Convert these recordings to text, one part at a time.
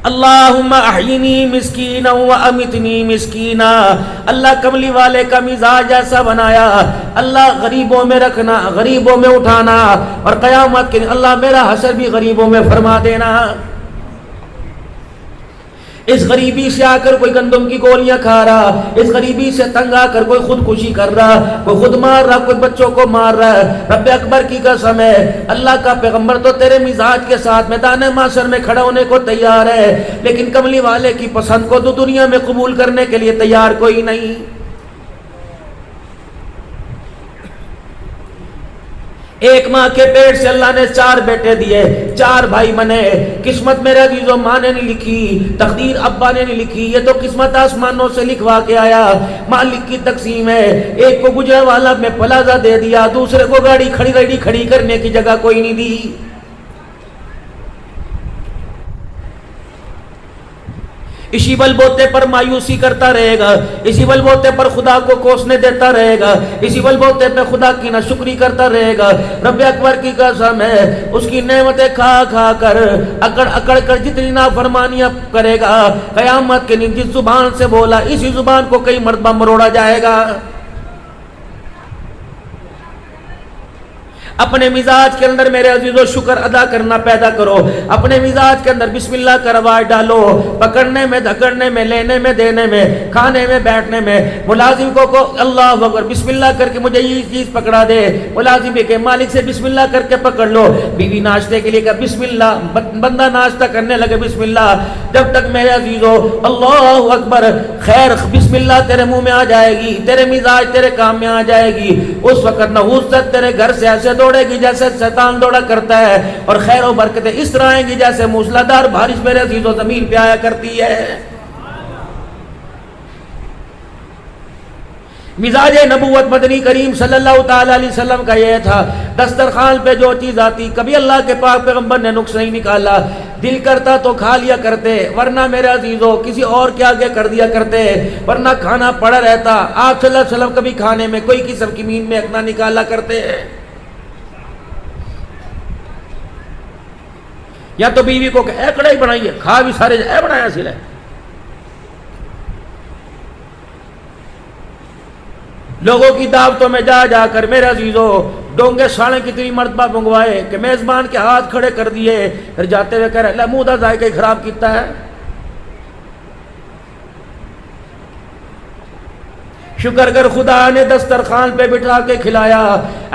اللہم احینی مسکینا و امیتنی مسکینا، اللہ کملی والے کا مزاج ایسا بنایا، اللہ غریبوں میں رکھنا، غریبوں میں اٹھانا، اور قیامت کے دن اللہ میرا حشر بھی غریبوں میں فرما دینا۔ اس غریبی سے آ کر کوئی گندم کی گولیاں کھا رہا، اس غریبی سے تنگ آ کر کوئی خودکشی کر رہا، کوئی خود مار رہا، کوئی بچوں کو مار رہا ہے، رب اکبر کی قسم ہے اللہ کا پیغمبر تو تیرے مزاج کے ساتھ میدان محشر میں کھڑا ہونے کو تیار ہے، لیکن کملی والے کی پسند کو تو دنیا میں قبول کرنے کے لیے تیار کوئی نہیں۔ ایک ماں کے پیٹ سے اللہ نے 4 بیٹے دیے، 4 بھائی بنے۔ قسمت میرے عزیزوں ماں نے نہیں لکھی، تقدیر ابا نے نہیں لکھی، یہ تو قسمت آسمانوں سے لکھوا کے آیا۔ مالک کی تقسیم ہے، ایک کو گجرانوالہ میں پلازہ دے دیا، دوسرے کو گاڑی کھڑی کرنے کی جگہ کوئی نہیں دی۔ اسی بل بوتے پر مایوسی کرتا رہے گا، اسی بل بوتے پر خدا کو کوسنے دیتا رہے گا، اسی بل بوتے پہ خدا کی ناشکری کرتا رہے گا۔ رب اکبر کی قسم ہے اس کی نعمتیں کھا کھا کر اکڑ کر جتنی نافرمانیاں کرے گا، قیامت کے دن جس زبان سے بولا اسی زبان کو کئی مرتبہ مروڑا جائے گا۔ اپنے مزاج کے اندر میرے عزیزو شکر ادا کرنا پیدا کرو، اپنے مزاج کے اندر بسم اللہ کا رواج ڈالو، پکڑنے میں، دھکڑنے میں، لینے میں، دینے میں، کھانے میں، بیٹھنے میں۔ ملازم کو اللہ اکبر بسم اللہ کر کے مجھے یہ چیز پکڑا دے، ملازم کے مالک سے بسم اللہ کر کے پکڑ لو، بیوی ناشتے کے لیے کہ بسم اللہ، بندہ ناشتہ کرنے لگے بسم اللہ۔ جب تک میرے عزیزو اللہ اکبر خیر بسم اللہ تیرے منہ میں آ جائے گی، تیرے مزاج تیرے کام میں آ جائے گی، اس وقت نحوست تیرے گھر سے ایسے دوڑے گی جیسے شیطان دوڑا کرتا ہے، اور خیر و برکتیں اس طرح آئیں گی جیسے موسلادھار بارش میرے عزیزو زمین پہ آیا کرتی ہے۔ مزاج نبوت مدنی کریم صلی اللہ تعالی علیہ وسلم کا یہ تھا، دسترخوان پہ جو چیز آتی کبھی اللہ کے پاک پیغمبر نے نقص نہیں نکالا، دل کرتا تو کھا لیا کرتے، ورنہ میرے عزیزو کسی اور کے آگے کر دیا کرتے، ورنہ کھانا پڑا رہتا۔ آپ صلی اللہ علیہ وسلم کبھی کھانے میں کوئی قسم کی مین میں نہ نکالا کرتے، یا تو بیوی کو کہ اے کڑھائی بنائیے، کھا بھی سارے اے بنایا سلے۔ لوگوں کی دعوتوں میں جا جا کر میرے عزیزو ڈونگے ساڑھے کتنی مرتبہ منگوائے کہ میزبان کے ہاتھ کھڑے کر دیے، پھر جاتے ہوئے کہہ رہے اللہ منہ دا ذائقہ خراب کیتا ہے۔ شکر کر خدا نے دسترخوان پہ بٹھا کے کھلایا،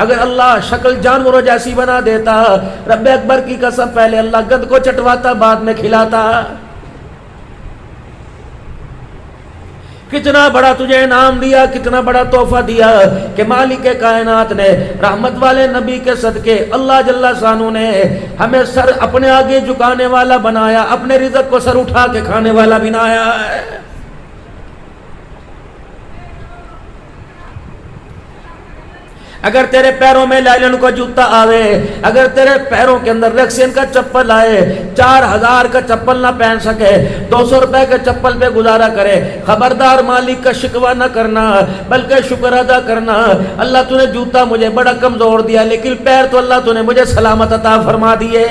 اگر اللہ شکل جانوروں جیسی بنا دیتا، رب اکبر کی قسم پہلے اللہ گند کو چٹواتا بعد میں کھلاتا۔ کتنا بڑا تجھے انعام دیا، کتنا بڑا تحفہ دیا کہ مالک کائنات نے رحمت والے نبی کے صدقے اللہ جل شانہ نے ہمیں سر اپنے آگے جھکانے والا بنایا، اپنے رزق کو سر اٹھا کے کھانے والا بنایا ہے۔ اگر تیرے پیروں میں لائلن کا جوتا آوے، اگر تیرے پیروں کے اندر ریکسین کا چپل آئے، 4000 کا چپل نہ پہن سکے، 200 روپے کے چپل پہ گزارا کرے، خبردار مالک کا شکوہ نہ کرنا بلکہ شکر ادا کرنا۔ اللہ تو نے جوتا مجھے بڑا کمزور دیا لیکن پیر تو اللہ تو نے مجھے سلامت عطا فرما دیے۔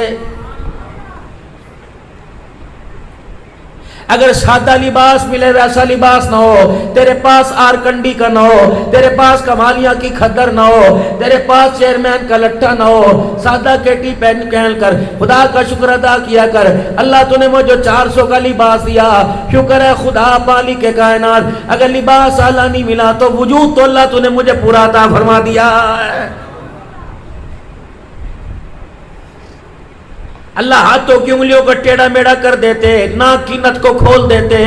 اگر سادہ لباس ملے ویسا لباس نہ ہو، تیرے پاس آرکنڈی کا نہ ہو، تیرے پاس کمالیاں کی کھدر نہ ہو، تیرے پاس چیئرمین کا لٹھا نہ ہو، سادہ کیٹی پہن کر خدا کا شکر ادا کیا کر۔ اللہ تو نے مجھے 400 کا لباس دیا، شکر ہے خدا مالک کے کائنات۔ اگر لباس اعلیٰ نہیں ملا تو وجود تو اللہ تو نے مجھے پورا عطا فرما دیا ہے۔ اللہ ہاتھوں کی انگلیوں کو ٹیڑھا میڑھا کر دیتے، ناک کی نت کو کھول دیتے،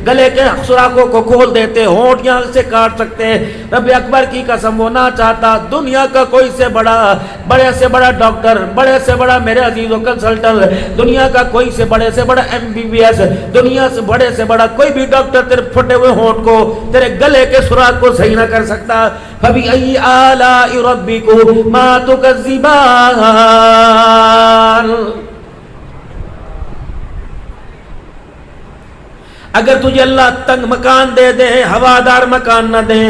گلے کے سوراخوں کو کھول دیتے، ہونٹ یہاں سے کاٹ سکتے۔ رب اکبر کی قسم وہ نہ چاہتا دنیا کا کوئی سے بڑا ڈاکٹر، بڑے سے بڑا میرے عزیزوں کنسلٹنٹ، دنیا کا کوئی سے بڑا MBBS، دنیا سے بڑا کوئی بھی ڈاکٹر تیرے پھٹے ہوئے ہونٹ کو، تیرے گلے کے سوراخ کو صحیح نہ کر سکتا۔ فَبِأَيِّ آلَاءِ رَبِّكُمَا تُكَذِّبَانِ۔ اگر تجھے اللہ تنگ مکان دے دے، ہوادار مکان نہ دے،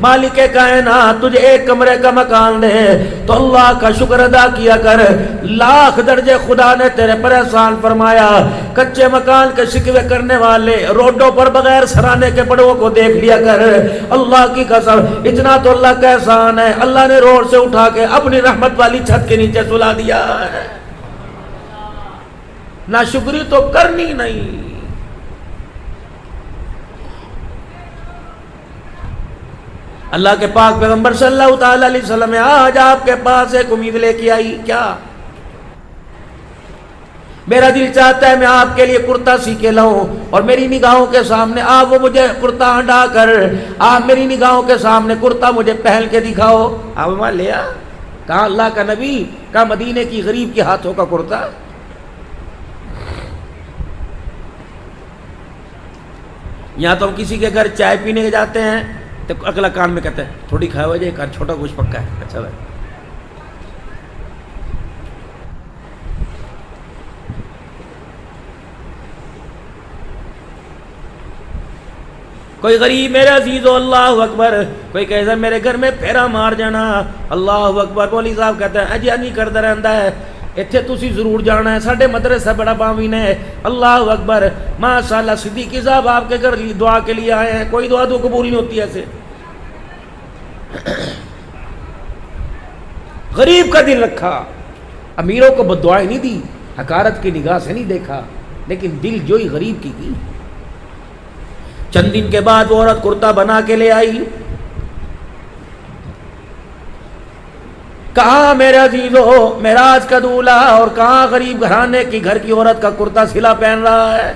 مالک کائنات تجھے ایک کمرے کا مکان دے، تو اللہ کا شکر ادا کیا کر۔ لاکھ درجے خدا نے تیرے پر احسان فرمایا۔ کچے مکان کے شکوے کرنے والے روڈوں پر بغیر سرانے کے بڑوں کو دیکھ لیا کر۔ اللہ کی قسم اتنا تو اللہ کا احسان ہے، اللہ نے روڈ سے اٹھا کے اپنی رحمت والی چھت کے نیچے سلا دیا ہے۔ ناشکری تو کرنی نہیں۔ اللہ کے پاک پیغمبر صلی اللہ تعالی علیہ وسلم آج آپ کے پاس ایک امید لے کے آئی، کیا؟ میرا دل چاہتا ہے میں آپ کے لیے کرتا سی کے لاؤں، اور میری نگاہوں کے سامنے آپ وہ مجھے کرتا ہٹا کر آپ میری نگاہوں کے سامنے کرتا مجھے پہن کے دکھاؤ۔ آپ وہاں لیا، کہا اللہ کا نبی، کہا مدینے کی غریب کے ہاتھوں کا کرتا۔ یہاں تو ہم کسی کے گھر چائے پینے کے جاتے ہیں تو اگلا کان میں کہتا ہے تھوڑی کھایا ہوا جائے، کان چھوٹا کچھ پکا ہے، اچھا بھائی۔ کوئی غریب میرے عزیزو اللہ اکبر، کوئی کہتا ہے میرے گھر میں پھیرا مار جانا، اللہ اکبر۔ مولوی صاحب کہتا ہے اجی نہیں کرتا رہتا ہے، اتھے تسی ضرور جانا ہے، ساڈے مدرسہ بڑا باوین ہے، اللہ اکبر۔ ماشاءاللہ صدیقی صاحب آپ کے گھر دعا کے لیے آئے ہیں، کوئی دعا تو قبول نہیں ہوتی ایسے۔ غریب کا دل رکھا، امیروں کو بددعائیں نہیں دی، حقارت کی نگاہ سے نہیں دیکھا، لیکن دل جوئی غریب کی کی۔ چند دن کے بعد وہ عورت کرتا بنا کے لے آئی، کہاں میرے عزیزو معراج کا دولہا اور کہاں غریب گھرانے کی گھر کی عورت کا کرتا سلا پہن رہا ہے۔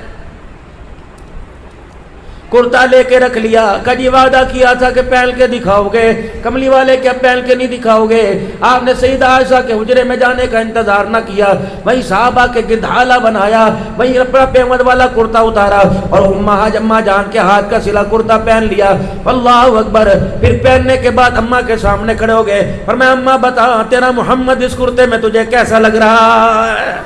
کرتا لے کے رکھ لیا، کبھی وعدہ کیا تھا کہ پہن کے دکھاؤ گے، کملی والے کیا پہن کے نہیں دکھاؤ گے؟ آپ نے سیدہ عائشہ کے حجرے میں جانے کا انتظار نہ کیا، وہیں صحابہ کے گدھالا بنایا، وہیں اپنا پیمد والا کرتا اتارا اور اماں جان کے ہاتھ کا سلا کرتا پہن لیا، اللہ اکبر۔ پھر پہننے کے بعد اماں کے سامنے کھڑے ہو گئے، فرمایا اماں بتا تیرا محمد اس کرتے میں تجھے کیسا لگ رہا ہے؟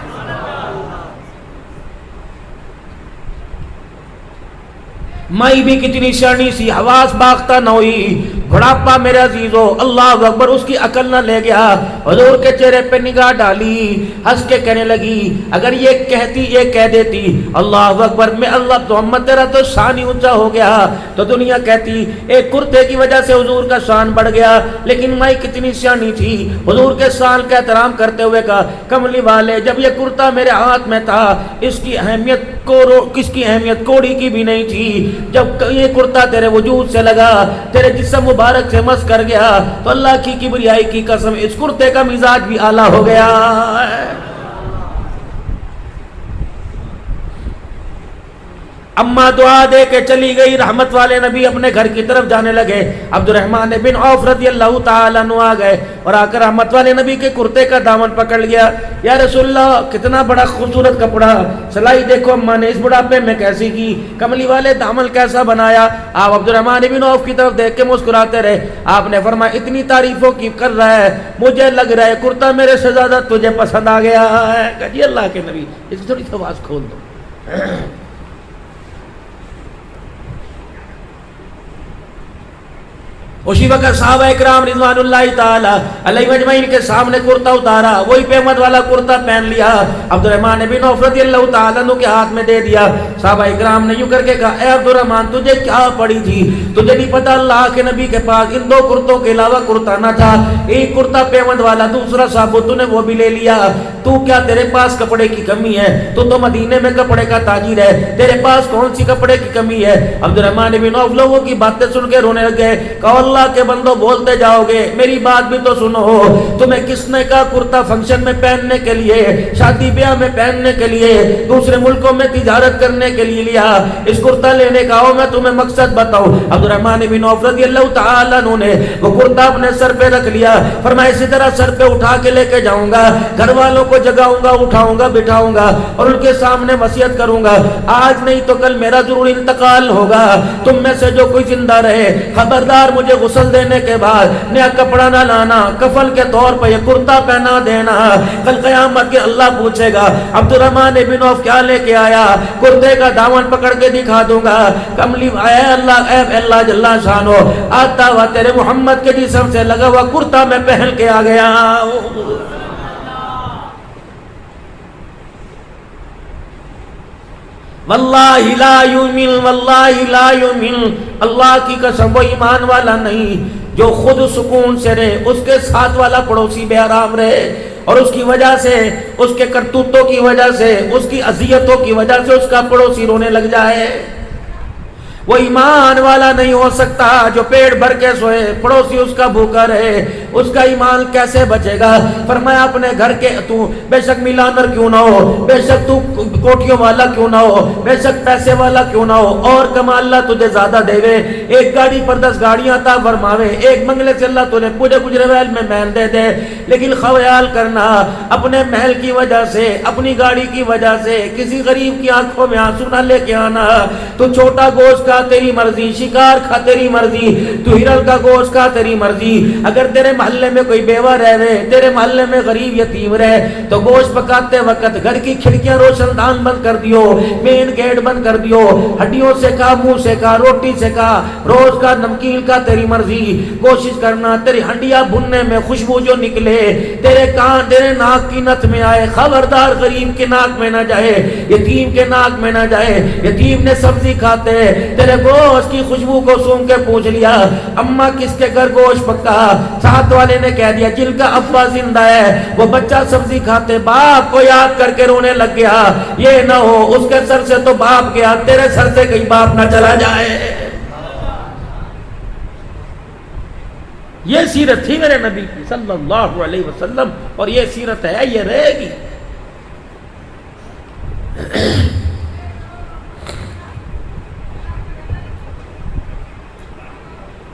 مائی بھی کتنی شرنی سی، حواس باختہ نہ ہوئی، بڑھاپا میرے عزیزو اللہ اکبر، اس کی عقل نہ لے گیا۔ حضور کے چہرے پہ نگاہ ڈالی، ہنس کے کہنے لگی اگر یہ کہتی یہ کہہ دیتی اللہ اکبر میں اللہ محمد تیرا تو شان ہی اونچا ہو گیا، تو دنیا کہتی ایک کرتے کی وجہ سے حضور کا شان بڑھ گیا۔ لیکن مائی کتنی شانی تھی، حضور کے شان کا احترام کرتے ہوئے کہا کملی والے جب یہ کرتا میرے ہاتھ میں تھا اس کی اہمیت کوڑی کی بھی نہیں تھی، جب یہ کرتا تیرے وجود سے لگا، تیرے جسم مبارک سے مس کر گیا، تو اللہ کی کبریائی کی قسم اس کرتے کا مزاج بھی اعلیٰ ہو گیا ہے۔ اماں دعا دے کے چلی گئی، رحمت والے نبی اپنے گھر کی طرف جانے لگے۔ عبد الرحمن بن عوف رضی اللہ تعالیٰ عنہ آ گئے اور آ کر رحمت والے نبی کے کرتے کا دامن پکڑ لیا، یا رسول اللہ کتنا بڑا خوبصورت کپڑا، سلائی دیکھو اماں نے اس بڑھاپے میں کیسی کی، کملی والے دامن کیسا بنایا۔ آپ عبد الرحمن بن عوف کی طرف دیکھ کے مسکراتے رہے۔ آپ نے فرمایا اتنی تعریفوں کی کر رہا ہے، مجھے لگ رہا ہے کرتا میرے سے زیادہ تجھے پسند آ گیا ہے۔ کہ جی اللہ کے نبی اس کی تھوڑی سی آواز کھول دو۔ اسی وقت صحابہ اکرام رضوان اللہ تعالی علیہ مجمعین کے سامنے کرتا اتارا، وہی پیمد والا کرتا پہن لیا، عبد الرحمن بن عوف رضی اللہ تعالیٰ عنہ کے ہاتھ میں دے دیا۔ صحابہ اکرام نے یوں کر کے کہا اے عبد الرحمن تجھے کیا پڑی تھی، تجھے نہیں پتا اللہ کے نبی کے پاس ان دو کرتوں کے علاوہ کرتا نہ تھا، ایک کرتا پیمد والا دوسرا صاحب تو نے وہ بھی لے لیا، تو کیا تیرے پاس کپڑے کی کمی ہے؟ تو مدینے میں کپڑے کا تاجر ہے، تیرے پاس کون سی کپڑے کی کمی ہے؟ عبد الرحمن بن عوف لوگوں کی باتیں سن کے رونے لگے، کہا اللہ کے بندوں بولتے جاؤ گے میری بات بھی تو سنو، تمہیں کس نے کہا کرتا فنکشن میں پہننے کے لیے، شادی بیاہ میں پہننے کے لیے، دوسرے ملکوں میں تجارت کرنے کے لیے لیا؟ اس کرتا لینے کا آؤ میں تمہیں مقصد بتاؤں۔ عبد الرحمن بن عوف رضی اللہ تعالیٰ عنہ نے وہ کرتا اپنے سر پہ رکھ لیا، فرمایا اسی طرح سر پہ اٹھا کے لے کے جاؤں گا، گھر والوں کو جگاؤں گا، اٹھاؤں گا، بٹھاؤں گا اور ان کے سامنے وصیت کروں گا، آج نہیں تو کل میرا ضرور انتقال ہوگا، تم میں سے جو کوئی زندہ رہے خبردار مجھے غسل دینے کے بعد نیا کپڑا نہ لانا، کفن کے طور پر یہ کرتا پہنا دینا. کل قیامت کے اللہ پوچھے گا عبد الرحمن بن عوف کیا لے کے آیا؟ کرتے کا دامن پکڑ کے دکھا دوں گا. کملی اے اللہ جل شانو، آتا ہوا تیرے محمد کے جسم سے لگا ہوا کرتا میں پہن کے آ گیا. واللہ لا یؤمن، واللہ لا یؤمن، اللہ کی قسم وہ ایمان والا نہیں جو خود سکون سے رہے، اس کے ساتھ والا پڑوسی بے آرام رہے، اور اس کی وجہ سے، اس کے کرتوتوں کی وجہ سے، اس کی اذیتوں کی وجہ سے اس کا پڑوسی رونے لگ جائے. وہ ایمان والا نہیں ہو سکتا جو پیٹ بھر کے سوئے، پڑوسی اس کا بھوکا رہے. اس کا ایمان کیسے بچے گا؟ فرمایا اپنے گھر کے تو بے شک میلانر کیوں نہ ہو، بے شک تو کوٹیوں والا کیوں نہ ہو، بے شک پیسے والا کیوں نہ ہو، اور کما اللہ تجھے زیادہ دے وے، ایک گاڑی پر 10 گاڑیاں عطا فرماوے، ایک بنگلے سے اللہ تجھے پورے گجرے میں محل دے دے. لیکن خیال کرنا اپنے محل کی وجہ سے، اپنی گاڑی کی وجہ سے کسی غریب کی آنکھوں میں آنسو نہ لے کے آنا. تو چھوٹا گوشت کھا تیری مرضی، شکار کھا تیری مرضی، تو ہرن کا گوشت کھا تیری مرضی. اگر تیرے محلے میں کوئی بیوہ رہے، تیرے محلے میں غریب یتیم رہے، تو گوشت پکاتے وقت گھر کی کھڑکیاں روشن دان بند کر دیو، مین گیٹ بند کر دیو، ہڈیوں سے کھا، منہ سے کھا، روٹی سے کھا، روز کا نمکین کا تیری مرضی. کوشش کرنا تیری ہڈیاں بھننے میں خوشبو جو نکلے تیرے کان، تیرے ناک کی نت میں آئے. خبردار غریب کے ناک میں نہ جائے، یتیم کے ناک میں نہ جائے. یتیم نے سبزی کھاتے تیرے گوشت کی خوشبو کو سونگ کے پوچھ لیا اماں کس کے گھر گوشت پکا؟ ساتھ والے نے کہہ دیا جن کا ابا زندہ ہے. وہ بچہ سبزی کھاتے باپ کو یاد کر کے رونے لگ گیا. یہ نہ ہو اس کے سر سے تو باپ گیا، تیرے سر سے کہیں باپ نہ چلا جائے. یہ سیرت تھی میرے نبی کی صلی اللہ علیہ وسلم، اور یہ سیرت ہے، یہ رہے گی.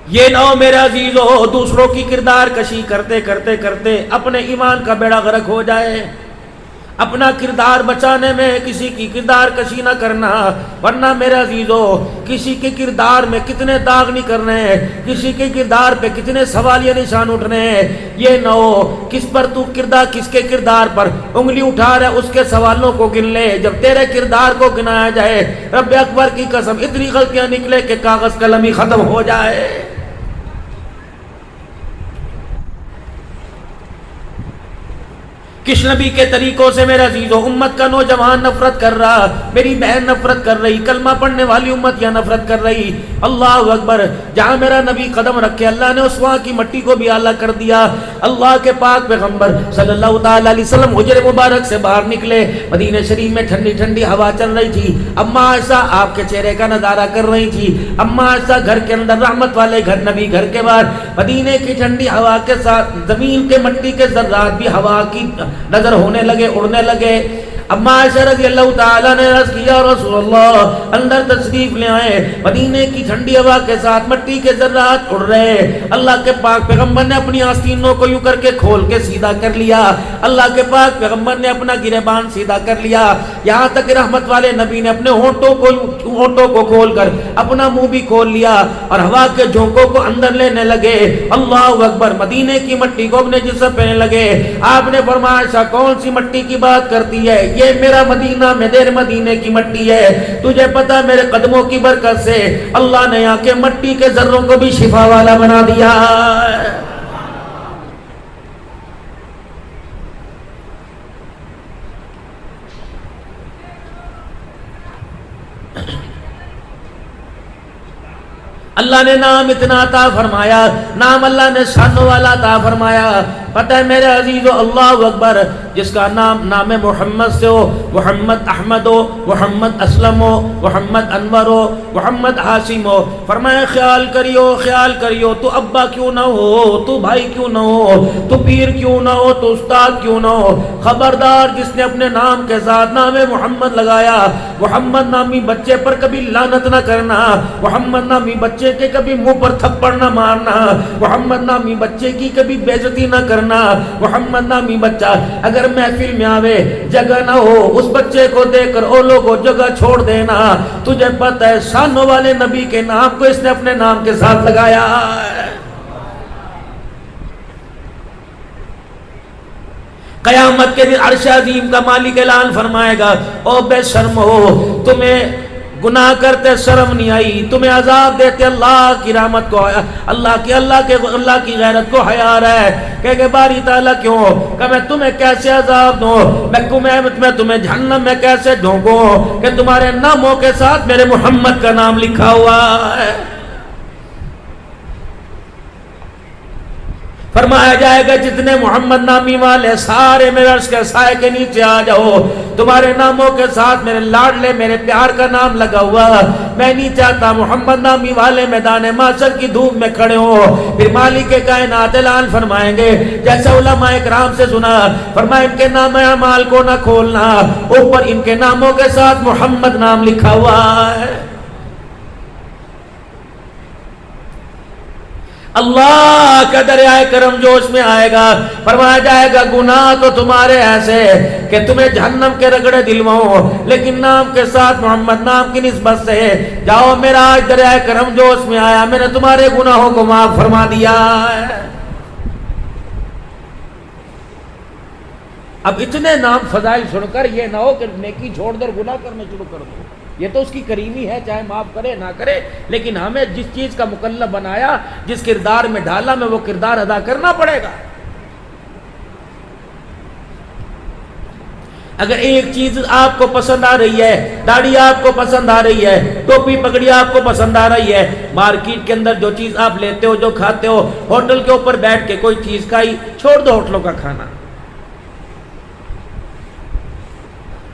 یہ نہ ہو میرے عزیزو دوسروں کی کردار کشی کرتے کرتے کرتے اپنے ایمان کا بیڑا غرق ہو جائے. اپنا کردار بچانے میں کسی کی کردار کشی نہ کرنا، ورنہ میرے عزیزو کسی کے کردار میں کتنے داغ نہیں کرنے ہیں، کسی کے کردار پہ کتنے سوالیہ نشان اٹھنے ہیں. یہ نہ ہو کس پر تو کردار، کس کے کردار پر انگلی اٹھا رہے اس کے سوالوں کو گن لے. جب تیرے کردار کو گنایا جائے رب اکبر کی قسم اتنی غلطیاں نکلے کہ کاغذ قلم ہی ختم ہو جائے. کس نبی کے طریقوں سے میرے عزیزو امت کا نوجوان نفرت کر رہا، میری بہن نفرت کر رہی، کلمہ پڑھنے والی امت یا نفرت کر رہی. اللہ اکبر، جہاں میرا نبی قدم رکھے اللہ نے اس وہاں کی مٹی کو بھی اعلیٰ کر دیا. اللہ کے پاک پیغمبر صلی اللہ تعالی علیہ وسلم حجر مبارک سے باہر نکلے، مدینہ شریف میں ٹھنڈی ٹھنڈی ہوا چل رہی تھی. اماں عائشہ آپ کے چہرے کا نظارہ کر رہی تھی. اماں عائشہ گھر کے اندر، رحمت والے گھر، نبی گھر کے باہر، مدینے کی ٹھنڈی ہوا کے ساتھ زمین کے مٹی کے ذرات بھی ہوا کی نظر ہونے لگے، اڑنے لگے. اما عائشہ رضی اللہ تعالیٰ نے عرض کیا رسول اللہ اندر تشریف لے آئے، مدینے کی ٹھنڈی ہوا کے ساتھ مٹی کے ذرات اڑ رہے. اللہ کے پاک پیغمبر نے اپنی آستینوں کو یوں کر کے کھول کے سیدھا کر لیا. اللہ کے پاک پیغمبر نے اپنا گریبان سیدھا کر لیا. یہاں تک رحمت والے نبی نے اپنے ہونٹوں کو کھول کر اپنا منہ بھی کھول لیا اور ہوا کے جھونکوں کو اندر لینے لگے. اللہ اکبر، مدینے کی مٹی کو اپنے جسم پہنے لگے. آپ نے فرمایا عائشہ کون سی مٹی کی بات کرتی ہے؟ یہ میرا مدینہ میں دیر مدینے کی مٹی ہے. تجھے پتا میرے قدموں کی برکت سے اللہ نے یہاں کے مٹی کے ذروں کو بھی شفا والا بنا دیا. اللہ نے نام اتنا عطا فرمایا، نام اللہ نے شان والا عطا فرمایا. پتہ ہے میرے عزیزو اللہ اکبر، جس کا نام محمد سے ہو، محمد احمد ہو، محمد اسلم ہو، محمد انور ہو، محمد حاشم ہو، فرمایا خیال کریو تو ابا کیوں نہ ہو، تو بھائی کیوں نہ ہو، تو پیر کیوں نہ ہو، تو استاد کیوں نہ ہو، خبردار جس نے اپنے نام کے ساتھ نام محمد لگایا، محمد نامی بچے پر کبھی لعنت نہ کرنا، محمد نامی بچے کے کبھی منہ پر تھپڑ نہ مارنا، محمد نامی بچے کی کبھی بے عزتی نہ کرنا. کرنا محمد نامی بچہ اگر محفل میں آوے جگہ نہ ہو اس بچے کو دیکھ کر او لوگوں جگہ چھوڑ دینا، تجھے پتہ ہے شانوں والے نبی کے نام کو اس نے اپنے نام کے ساتھ لگایا ہے۔ قیامت کے دن عرش عظیم کا مالک اعلان فرمائے گا، او بے شرم ہو، تمہیں گناہ کرتے شرم نہیں آئی، تمہیں عذاب دیتے اللہ کی رحمت کو اللہ کی غیرت کو حیا ہے کہ باری تعالیٰ کیوں کہ میں تمہیں کیسے عذاب دوں، میں تمہیں جہنم میں کیسے ڈھونکوں کہ تمہارے ناموں کے ساتھ میرے محمد کا نام لکھا ہوا ہے۔ فرمایا جائے گا جتنے محمد نامی والے سارے میرے عرش کے سائے کے نیچے آ جاؤ، تمہارے ناموں کے ساتھ میرے لاڈلے میرے پیار کا نام لگا ہوا، میں نہیں چاہتا محمد نامی والے میدان محشر کی دھوپ میں کھڑے ہوں۔ پھر مالک کائنات اعلان فرمائیں گے جیسے علماء کرام سے سنا، فرمایا ان کے نام اعمال کو نہ کھولنا، اوپر ان کے ناموں کے ساتھ محمد نام لکھا ہوا ہے۔ اللہ کا دریائے کرم جوش میں آئے گا، فرمایا جائے گا گناہ تو تمہارے ایسے کہ تمہیں جہنم کے رگڑے دلواؤں، لیکن نام کے ساتھ محمد نام کی نسبت سے جاؤ میرا آج دریائے کرم جوش میں آیا، میں نے تمہارے گناہوں کو معاف فرما دیا ہے۔ اب اتنے نام فضائل سن کر یہ نہ ہو کہ نیکی چھوڑ در گناہ کرنے شروع کر دو، یہ تو اس کی کریمی ہے، چاہے معاف کرے نہ کرے، لیکن ہمیں جس چیز کا مکلف بنایا، جس کردار میں ڈالا، میں وہ کردار ادا کرنا پڑے گا۔ اگر ایک چیز آپ کو پسند آ رہی ہے، داڑھی آپ کو پسند آ رہی ہے، ٹوپی پگڑی آپ کو پسند آ رہی ہے، مارکیٹ کے اندر جو چیز آپ لیتے ہو جو کھاتے ہو، ہوٹل کے اوپر بیٹھ کے کوئی چیز کھائی، چھوڑ دو ہوٹلوں کا کھانا۔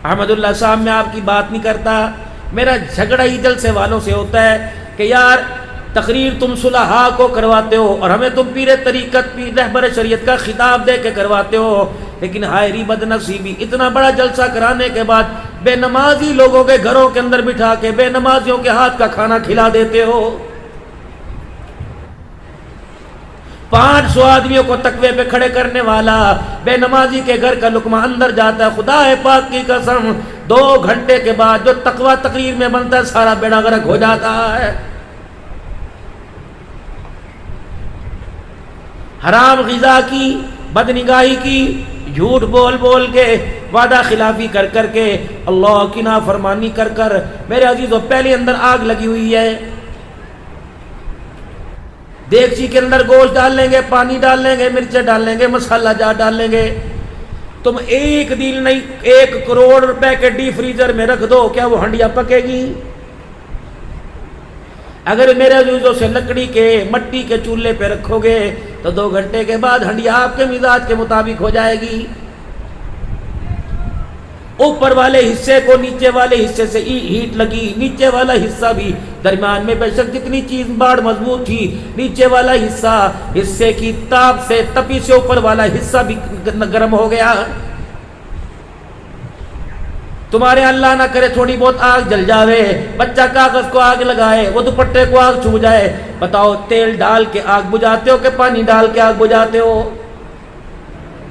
احمد اللہ صاحب میں آپ کی بات نہیں کرتا، میرا جھگڑا ہی جلسے والوں سے ہوتا ہے کہ یار تقریر تم صلحاء کو کرواتے ہو اور ہمیں تم پیر طریقت پیر رہبر شریعت کا خطاب دے کے کرواتے ہو، لیکن ہائری بد نصیبی اتنا بڑا جلسہ کرانے کے بعد بے نمازی لوگوں کے گھروں کے اندر بٹھا کے بے نمازیوں کے ہاتھ کا کھانا کھلا دیتے ہو۔ 500 آدمیوں کو تقوی پہ کھڑے کرنے والا بے نمازی کے گھر کا لقمہ اندر جاتا ہے، خدا پاک کی قسم 2 گھنٹے کے بعد جو تقوی تقریر میں بنتا ہے سارا بیڑا غرق ہو جاتا ہے۔ حرام غذا کی، بدنگاہی کی، جھوٹ بول بول کے، وعدہ خلافی کر کر کے، اللہ کی نافرمانی کر کر، میرے عزیزوں پہلے اندر آگ لگی ہوئی ہے، دیگچی کے اندر گوشت ڈال لیں گے، پانی ڈال لیں گے، مرچیں ڈال لیں گے، مسالہ جات ڈال لیں گے، تم ایک دن نہیں 1 کروڑ روپے کے ڈی فریزر میں رکھ دو، کیا وہ ہنڈیا پکے گی؟ اگر میرے عزیزوں سے لکڑی کے مٹی کے چولہے پہ رکھو گے تو 2 گھنٹے کے بعد ہنڈیا آپ کے مزاج کے مطابق ہو جائے گی۔ اوپر والے حصے کو نیچے والے حصے سے ہیٹ لگی، نیچے والا حصہ بھی، درمیان میں بے شک جتنی چیز باڑ مضبوط تھی، نیچے والا حصے کی تاپ سے تپی سے اوپر والا حصہ بھی گرم ہو گیا۔ تمہارے اللہ نہ کرے تھوڑی بہت آگ جل جاوے، بچہ کاغذ کو آگ لگائے، وہ دوپٹے کو آگ چھو جائے، بتاؤ تیل ڈال کے آگ بجھاتے ہو کہ پانی ڈال کے آگ بجھاتے ہو؟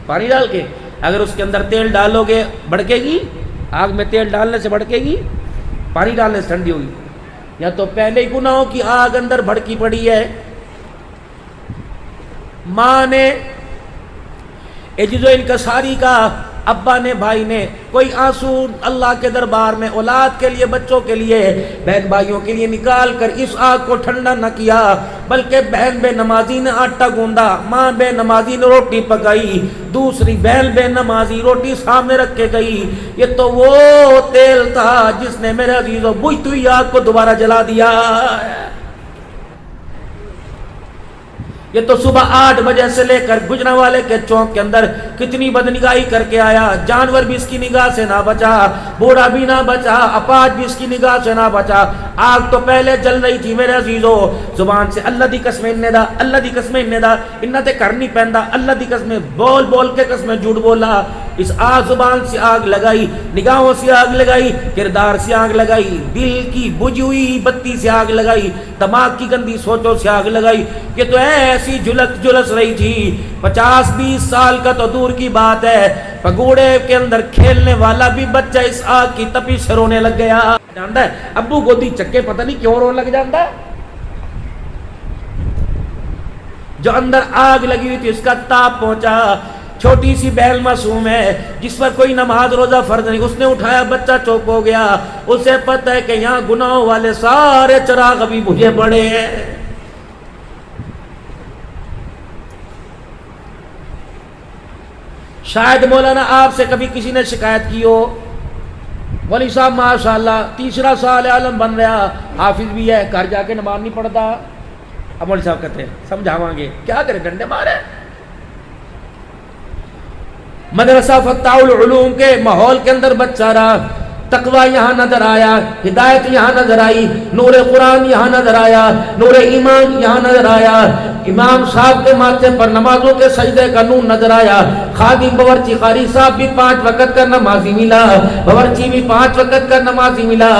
پانی ڈال کے۔ اگر اس کے اندر تیل ڈالو گے بھڑکے گی؟ آگ میں تیل ڈالنے سے بھڑکے گی؟ پانی ڈالنے سے ٹھنڈی ہوگی؟ یا تو پہلے ہی گناہوں کی آگ اندر بھڑکی پڑی ہے۔ ماں نے عجز و انکساری کا، ابا نے، بھائی نے، کوئی آنسو اللہ کے دربار میں اولاد کے لیے، بچوں کے لیے، بہن بھائیوں کے لیے نکال کر اس آگ کو ٹھنڈا نہ کیا، بلکہ بہن بے نمازی نے آٹا گوندا، ماں بے نمازی نے روٹی پکائی، دوسری بہن بے نمازی روٹی سامنے رکھ کے گئی۔ یہ تو وہ تیل تھا جس نے میرے عزیزوں بجھتی ہوئی آگ کو دوبارہ جلا دیا۔ یہ تو صبح 8 بجے سے لے کر گجرانوالے کے چوک کے اندر کتنی بدنگاہی کر کے آیا، جانور بھی اس کی نگاہ سے نہ بچا، بوڑھا بھی نہ بچا، اپاہج بھی اس کی نگاہ سے نہ بچا۔ آگ تو پہلے جل رہی تھی میرے عزیزو، زبان سے اللہ دی قسم اننے دا، اللہ دی قسم اننے دا، انہ تے کرنی پہندا، اللہ دی قسم بول بول کے قسم جھوٹ بولا۔ اس آگ زبان سے آگ لگائی، نگاہوں سے آگ لگائی، کردار سے آگ لگائی، دل کی بجھی ہوئی بتی سے آگ لگائی، دماغ کی گندی سوچوں سے آگ لگائی۔ یہ تو ایسے ایسی جلس رہی تھی 50-20 سال کا تو دور کی بات ہے، پگوڑے کے اندر کھیلنے والا بھی بچہ اس آگ کی تپش سے رونے لگ گیا. جانتا ہے ابو گودی چکے پتہ نہیں کیوں رونے لگ جاتا ہے. جو اندر آگ لگی ہوئی تھی اس کا تاپ پہنچا. چھوٹی سی بہل معصوم ہے جس پر کوئی نماز روزہ فرض نہیں، اس نے اٹھایا، بچہ چوپ ہو گیا. اسے پتہ ہے کہ یہاں گناہوں والے سارے چراغ ابھی بجھے پڑے ہیں. شاید مولانا آپ سے کبھی کسی نے شکایت کی ہو، ولی صاحب ماشاءاللہ 3 سال عالم بن رہا، حافظ بھی ہے، گھر جا کے نماز نہیں پڑھتا. اب مولوی صاحب کہتے ہیں سمجھاواں گے، کیا کرے، ڈنڈے مارے. مدرسہ فتح العلوم کے ماحول کے اندر بچہ رہا، تقوی یہاں نظر آیا، ہدایت یہاں نظر آئی، نور قرآن یہاں نظر آیا، نور ایمان یہاں نظر آیا. امام صاحب کے ماتھے پر نمازوں کے سجدے کا نور نظر آیا. خادم باورچی قاری صاحب بھی 5 وقت کا نمازی ملا، باورچی بھی 5 وقت کا نمازی ملا.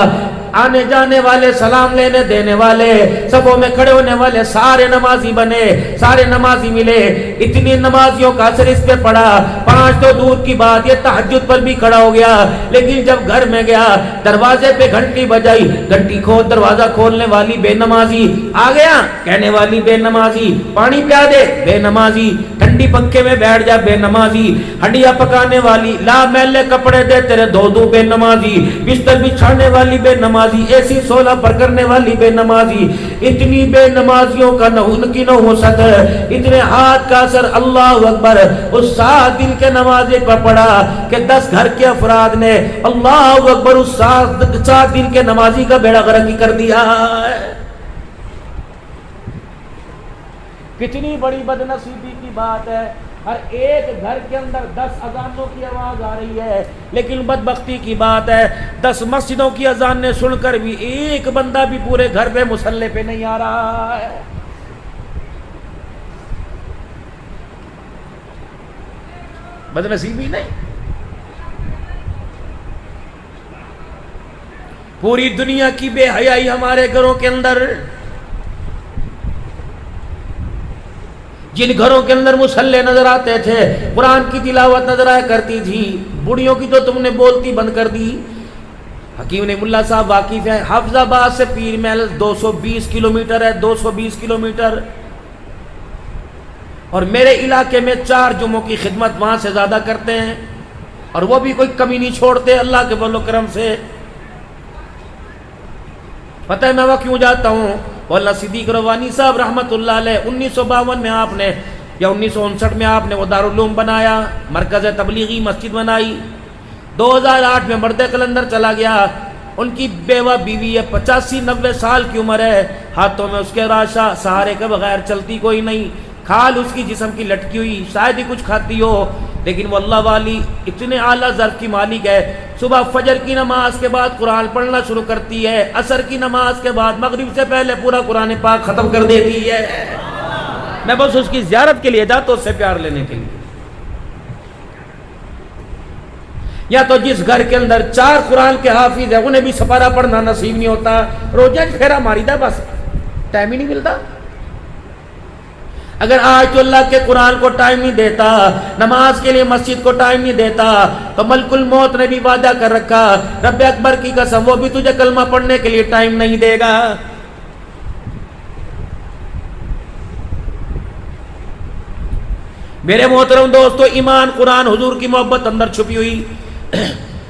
آنے جانے والے، سلام لینے دینے والے، صفوں میں کھڑے ہونے والے سارے نمازی بنے، سارے نمازی ملے. اتنی نمازیوں کا اثر اس پہ پڑا. 5 تو دور کی بات، یہ تہجد پر بھی کھڑا ہو گیا. لیکن جب گھر میں گیا دروازے پہ گھنٹی بجائی، گھنٹی کھول، دروازہ کھولنے والی بے نمازی. آ گیا کہنے والی بے نمازی. پانی پیا دے بے نمازی. ٹھنڈی پنکھے میں بیٹھ جا بے نمازی. ہنڈیا پکانے والی، لا میلے کپڑے دے تیرے دھو دوں بے نمازی. بستر بچھانے والی بے نمازی، ایسی سولہ پر کرنے والی بے نمازی. اتنی بے نمازیوں کا ان کی نحوست، اتنے ہاتھ کا اثر. اللہ اکبر. اس 7 دن کے نمازے پر پڑا کہ 10 گھر کے افراد نے اللہ اکبر اس 7 دن کے نمازی کا بیڑا غرق کر دیا. کتنی بڑی بدنصیبی کی بات ہے. ہر ایک گھر کے اندر 10 اذانوں کی آواز آ رہی ہے، لیکن بدبختی کی بات ہے 10 مسجدوں کی اذانیں سن کر بھی ایک بندہ بھی پورے گھر پہ مصلی پہ نہیں آ رہا ہے. بدنصیبی نہیں. پوری دنیا کی بے حیائی ہمارے گھروں کے اندر. جن گھروں کے اندر مصلی نظر آتے تھے، قرآن کی تلاوت نظر آیا کرتی تھی، بڑیوں کی تو تم نے بولتی بند کر دی. حکیم نے ملا صاحب واقف ہیں، حافظ آباد سے پیر محل 220 کلومیٹر ہے، 220 کلومیٹر. اور میرے علاقے میں 4 جمعوں کی خدمت وہاں سے زیادہ کرتے ہیں، اور وہ بھی کوئی کمی نہیں چھوڑتے اللہ کے فضل و کرم سے. پتہ ہے میں وہاں کیوں جاتا ہوں؟ مولانا صدیق روانی صاحب رحمت اللہ علیہ 1952 میں آپ نے یا 1959 میں آپ نے وہ دارالعلوم بنایا، مرکز تبلیغی مسجد بنائی. 2008 میں مرد قلندر چلا گیا. ان کی بیوہ بیوی ہے، 85-90 سال کی عمر ہے، ہاتھوں میں اس کے راشا، سہارے کے بغیر چلتی کوئی نہیں. کھال اس کی جسم کی لٹکی ہوئی، شاید ہی کچھ کھاتی ہو، لیکن وہ اللہ والی اتنے اعلیٰ ظرف کی مالک ہے. صبح فجر کی نماز کے بعد قرآن پڑھنا شروع کرتی ہے، عصر کی نماز کے بعد مغرب سے پہلے پورا قرآن پاک ختم کر دیتی ہے. میں بس اس کی زیارت کے لیے جاتا ہوں، اس سے پیار لینے کے لیے. یا تو جس گھر کے اندر 4 قرآن کے حافظ ہیں انہیں بھی سپارہ پڑھنا نصیب نہیں ہوتا، روزہ پھیرا ماری دا، بس ٹائم ہی نہیں ملتا. اگر آج تو اللہ کے قرآن کو ٹائم نہیں دیتا، نماز کے لیے مسجد کو ٹائم نہیں دیتا، تو ملک الموت نے بھی وعدہ کر رکھا، رب اکبر کی قسم وہ بھی تجھے کلمہ پڑھنے کے لیے ٹائم نہیں دے گا. میرے محترم دوستو، ایمان، قرآن، حضور کی محبت اندر چھپی ہوئی.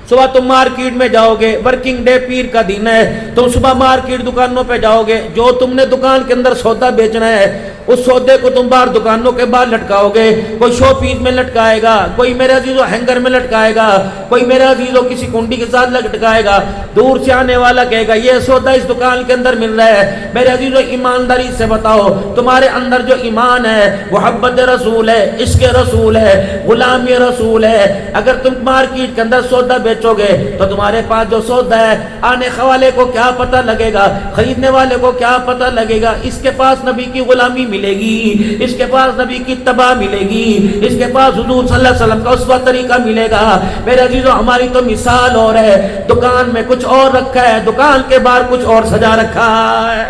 صبح تم مارکیٹ میں جاؤ گے، ورکنگ ڈے پیر کا دن ہے، تم صبح مارکیٹ دکانوں پہ جاؤ گے، جو تم نے دکان کے اندر سودا بیچنا ہے اس سودے کو تم باہر دکانوں کے باہر لٹکاؤ گے. کوئی شو پیس میں لٹکائے گا، کوئی میرے عزیزو ہینگر میں لٹکائے گا، کوئی میرے عزیزو کسی کنڈی کے ساتھ لٹکائے گا. دور سے آنے والا کہے گا یہ سودا اس دکان کے اندر مل رہا ہے. میرے عزیزو ایمانداری سے بتاؤ، تمہارے اندر جو ایمان ہے، محبت رسول ہے، عشق رسول ہے، غلامی رسول ہے. اگر تم مارکیٹ کے اندر سودا بیچو گے تو تمہارے پاس جو سودا ہے آنے والے کو کیا پتہ لگے گا، خریدنے والے کو کیا پتہ لگے گا. اس کے پاس نبی کی غلامی ملے گی، اس کے پاس نبی کی اتباع ملے گی، اس کے پاس حضور صلی اللہ علیہ وسلم کا اسوہ طریقہ ملے گا. میرے عزیزو، ہماری تو مثال اور ہے، دکان میں کچھ اور رکھا ہے، دکان کے باہر کچھ اور سجا رکھا ہے.